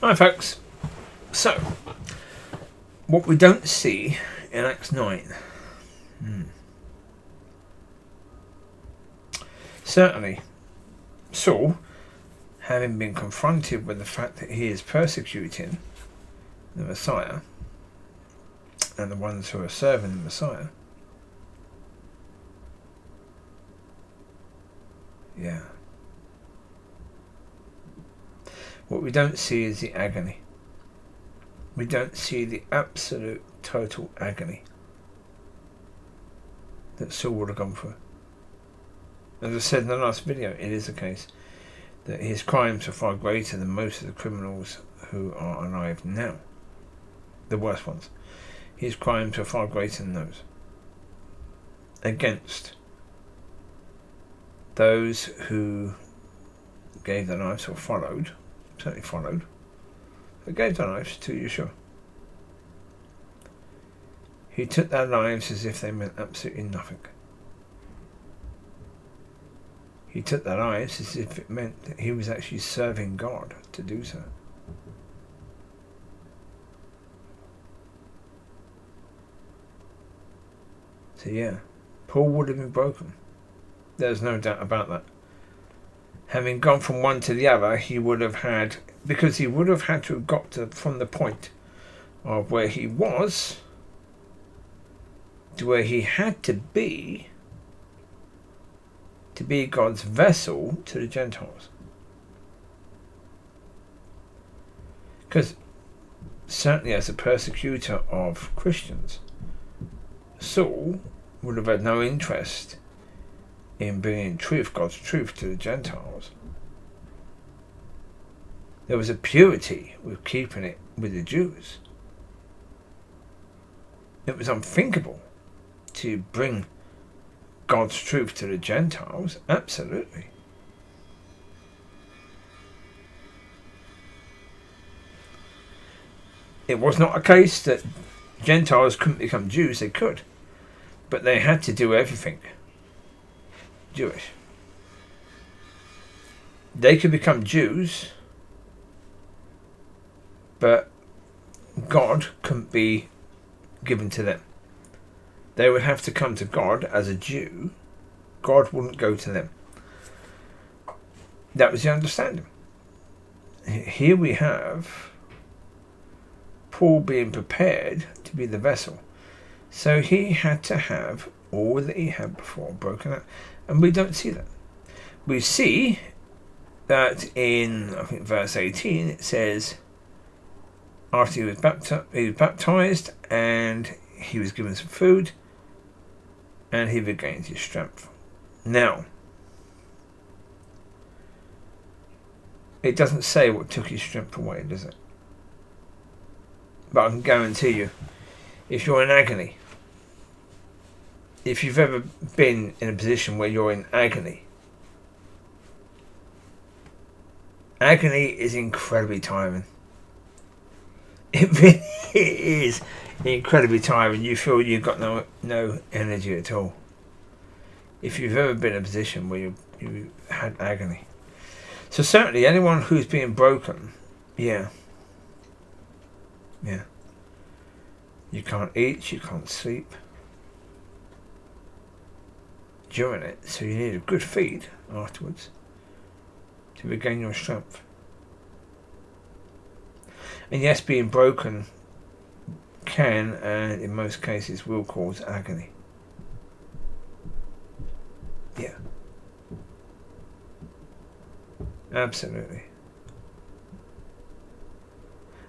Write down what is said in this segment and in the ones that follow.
Hi folks. So, what we don't see in Acts 9. Certainly, Saul, having been confronted with the fact that he is persecuting the Messiah and the ones who are serving the Messiah. Yeah. What we don't see is the agony. We don't see the absolute total agony that Saul would have gone through. As I said in the last video, it is the case that his crimes are far greater than most of the criminals who are alive now. The worst ones. His crimes are far greater than those. Against those who gave their lives or followed, certainly followed, who gave their lives to Yeshua. He took their lives as if they meant absolutely nothing. He took their lives as if it meant that he was actually serving God to do so. So yeah, Paul would have been broken. There's no doubt about that. Having gone from one to the other, he would have had, because he would have had to have got to, from the point of where he was to where he had to be God's vessel to the Gentiles. Because certainly as a persecutor of Christians, Saul would have had no interest in bringing truth, God's truth, to the Gentiles. There was a purity with keeping it with the Jews. It was unthinkable to bring God's truth to the Gentiles. Absolutely. It was not a case that Gentiles couldn't become Jews. They could. But they had to do everything Jewish. They could become Jews, but God couldn't be given to them. They would have to come to God as a Jew. God wouldn't go to them. That was the understanding. Here we have Paul being prepared to be the vessel. So he had to have all that he had before broken out. And we don't see that. We see that in, I think, verse 18, it says, after he was baptized and he was given some food, and he regained his strength. Now, it doesn't say what took his strength away, does it? But I can guarantee you, if you're in agony, if you've ever been in a position where you're in agony, agony is incredibly tiring. It really is incredibly tiring. You feel you've got no energy at all. If you've ever been in a position where you had agony. So certainly anyone who's being broken, yeah. You can't eat, you can't sleep during it, so you need a good feed afterwards to regain your strength. And yes, being broken can, and in most cases will, cause agony. Yeah. Absolutely.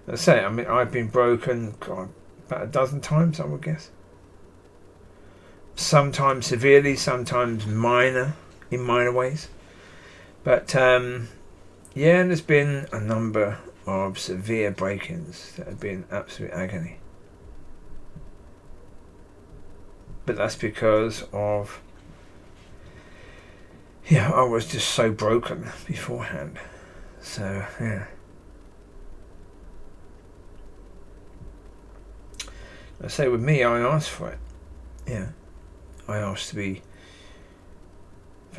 I say, I mean, I've been broken, God, about a dozen times, I would guess. Sometimes severely, sometimes in minor ways. But, yeah, there's been a number of severe break-ins that have been absolute agony. But that's because of, I was just so broken beforehand. So, yeah. I say with me, I asked for it. Yeah. I asked for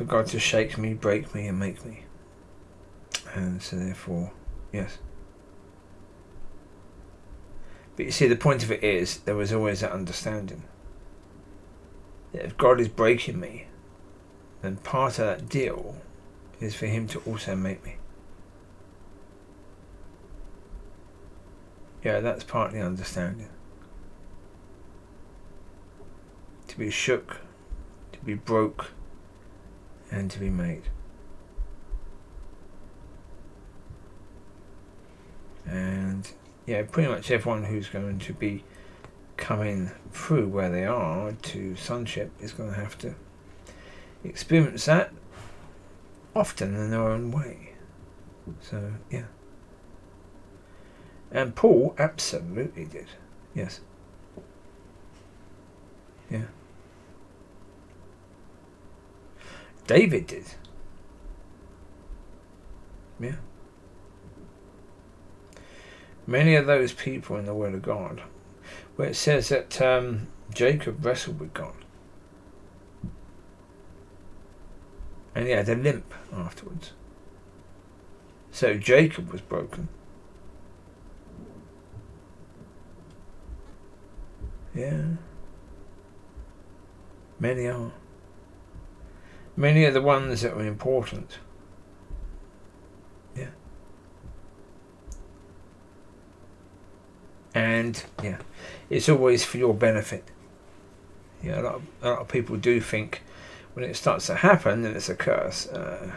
God to shake me, break me, and make me. And so therefore, yes. But you see, the point of it is, there was always that understanding that if God is breaking me, then part of that deal is for him to also make me. Yeah, that's part of the understanding. To be shook, to be broke, and to be made. And yeah, pretty much everyone who's going to be coming through where they are to sonship is going to have to experience that often in their own way. So yeah. And Paul absolutely did. Yes. Yeah. David did. Yeah. Many of those people in the Word of God, where it says that Jacob wrestled with God. And he had a limp afterwards. So Jacob was broken. Yeah. Many are. Many are the ones that were important. Yeah. And yeah, it's always for your benefit. Yeah, a lot of people do think when it starts to happen that it's a curse. No.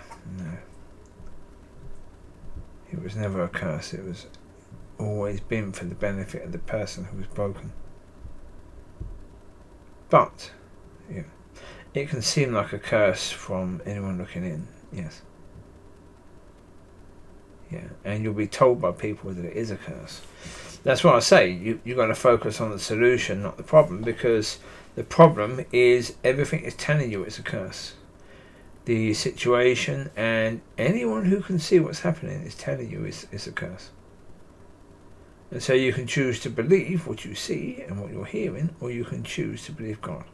It was never a curse. It was always been for the benefit of the person who was broken. But yeah, it can seem like a curse from anyone looking in. Yes. Yeah, and you'll be told by people that it is a curse. That's why I say you've got to focus on the solution, not the problem, because the problem is everything is telling you it's a curse. The situation and anyone who can see what's happening is telling you it's a curse. And so you can choose to believe what you see and what you're hearing, or you can choose to believe God.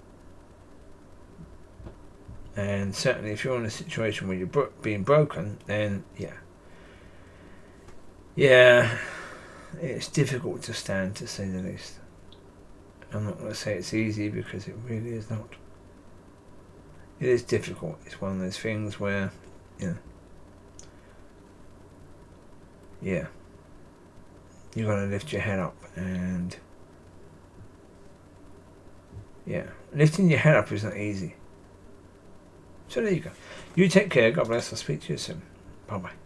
And certainly if you're in a situation where you're being broken, then yeah, it's difficult to stand, to say the least. I'm not going to say it's easy, because it really is not. It is difficult. It's one of those things where, yeah, you're going to lift your head up, and yeah, lifting your head up is not easy. So there you go. You take care. God bless. I'll speak to you soon. Bye bye.